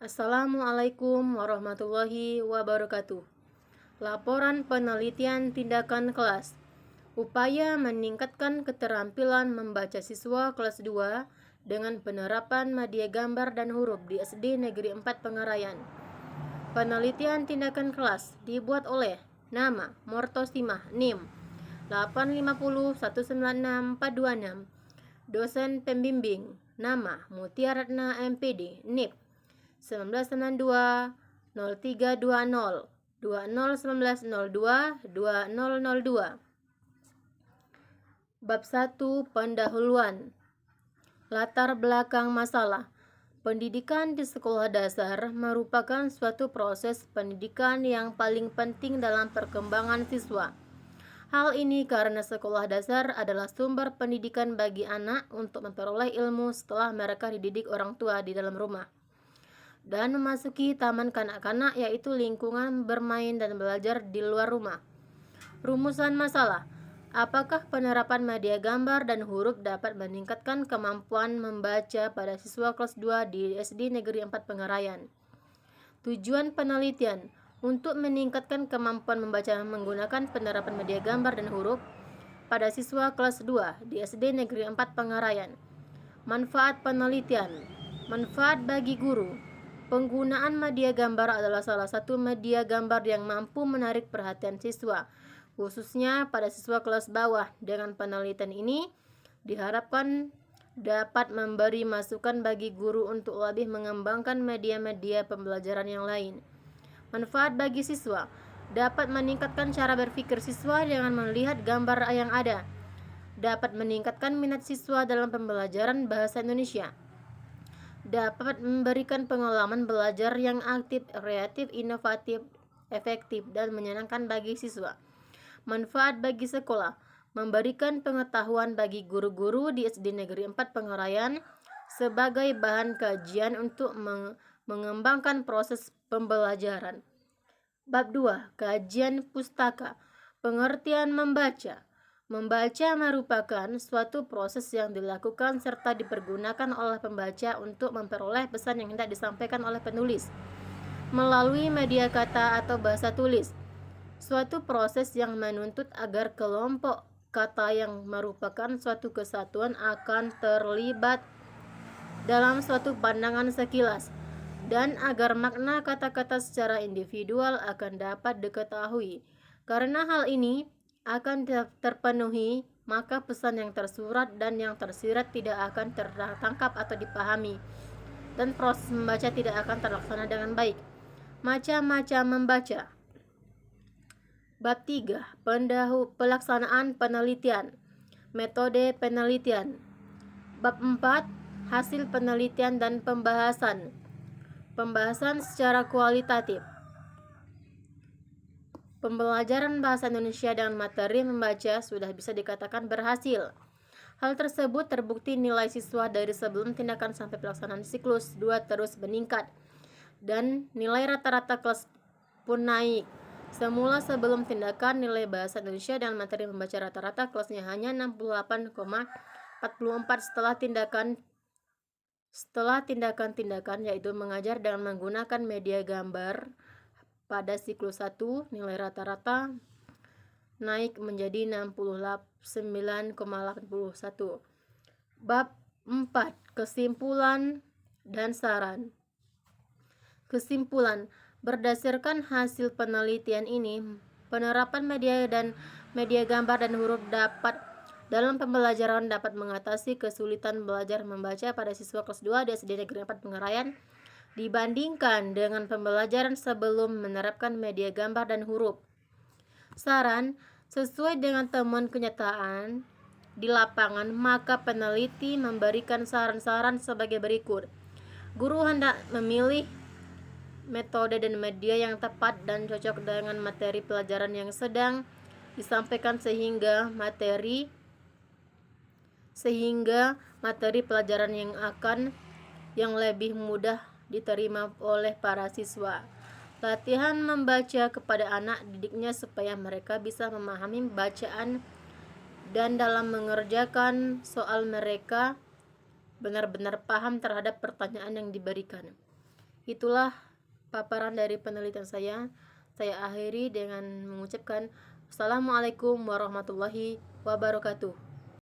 Assalamualaikum warahmatullahi wabarakatuh. Laporan penelitian tindakan kelas. Upaya meningkatkan keterampilan membaca siswa kelas 2 dengan penerapan media gambar dan huruf di SD Negeri 4 Pengarayan. Penelitian tindakan kelas dibuat oleh nama Mortosimah NIM 850196426. Dosen pembimbing nama Mutia Ratna MPD NIP 1992 0320 2019 02 2002. Bab 1 Pendahuluan. Latar belakang masalah. Pendidikan di sekolah dasar merupakan suatu proses pendidikan yang paling penting dalam perkembangan siswa. Hal ini karena sekolah dasar adalah sumber pendidikan bagi anak untuk memperoleh ilmu setelah mereka dididik orang tua di dalam rumah dan memasuki taman kanak-kanak, yaitu lingkungan bermain dan belajar di luar rumah. Rumusan masalah. Apakah penerapan media gambar dan huruf dapat meningkatkan kemampuan membaca pada siswa kelas 2 di SD Negeri 4 Pengarayan? Tujuan penelitian untuk meningkatkan kemampuan membaca menggunakan penerapan media gambar dan huruf pada siswa kelas 2 di SD Negeri 4 Pengarayan. Manfaat penelitian. Manfaat bagi guru. Penggunaan media gambar adalah salah satu media gambar yang mampu menarik perhatian siswa, khususnya pada siswa kelas bawah. Dengan penelitian ini diharapkan dapat memberi masukan bagi guru untuk lebih mengembangkan media-media pembelajaran yang lain. Manfaat bagi siswa. Dapat meningkatkan cara berpikir siswa dengan melihat gambar yang ada. Dapat meningkatkan minat siswa dalam pembelajaran bahasa Indonesia. Dapat memberikan pengalaman belajar yang aktif, kreatif, inovatif, efektif, dan menyenangkan bagi siswa. Manfaat bagi sekolah. Memberikan pengetahuan bagi guru-guru di SD Negeri 4 Pengarayan sebagai bahan kajian untuk mengembangkan proses pembelajaran. Bab 2. Kajian pustaka. Pengertian membaca. Membaca merupakan suatu proses yang dilakukan serta dipergunakan oleh pembaca untuk memperoleh pesan yang hendak disampaikan oleh penulis melalui media kata atau bahasa tulis. Suatu proses yang menuntut agar kelompok kata yang merupakan suatu kesatuan akan terlibat dalam suatu pandangan sekilas, dan agar makna kata-kata secara individual akan dapat diketahui. Karena hal ini akan terpenuhi, maka pesan yang tersurat dan yang tersirat tidak akan tertangkap atau dipahami, dan proses membaca tidak akan terlaksana dengan baik. Macam-macam membaca. Bab 3. Pelaksanaan penelitian. Metode penelitian. Bab 4. Hasil penelitian dan pembahasan. Pembahasan secara kualitatif. Pembelajaran bahasa Indonesia dengan materi membaca sudah bisa dikatakan berhasil. Hal tersebut terbukti nilai siswa dari sebelum tindakan sampai pelaksanaan siklus 2 terus meningkat, dan nilai rata-rata kelas pun naik. Semula sebelum tindakan, nilai bahasa Indonesia dengan materi membaca rata-rata kelasnya hanya 68,44 setelah tindakan-tindakan, yaitu mengajar dengan menggunakan media gambar. Pada siklus 1, nilai rata-rata naik menjadi 69,81. Bab 4. Kesimpulan dan saran. Kesimpulan. Berdasarkan hasil penelitian ini, penerapan media gambar dan huruf dalam pembelajaran dapat mengatasi kesulitan belajar membaca pada siswa kelas 2 di SD Negeri 4 Pengarayan dibandingkan dengan pembelajaran sebelum menerapkan media gambar dan huruf. Saran. Sesuai dengan temuan kenyataan di lapangan, maka peneliti memberikan saran-saran sebagai berikut. Guru hendak memilih metode dan media yang tepat dan cocok dengan materi pelajaran yang sedang disampaikan sehingga materi pelajaran yang lebih mudah diterima oleh para siswa. Latihan membaca kepada anak didiknya supaya mereka bisa memahami bacaan dan dalam mengerjakan soal mereka benar-benar paham terhadap pertanyaan yang diberikan. Itulah paparan dari penelitian saya. Saya akhiri dengan mengucapkan Assalamualaikum warahmatullahi wabarakatuh.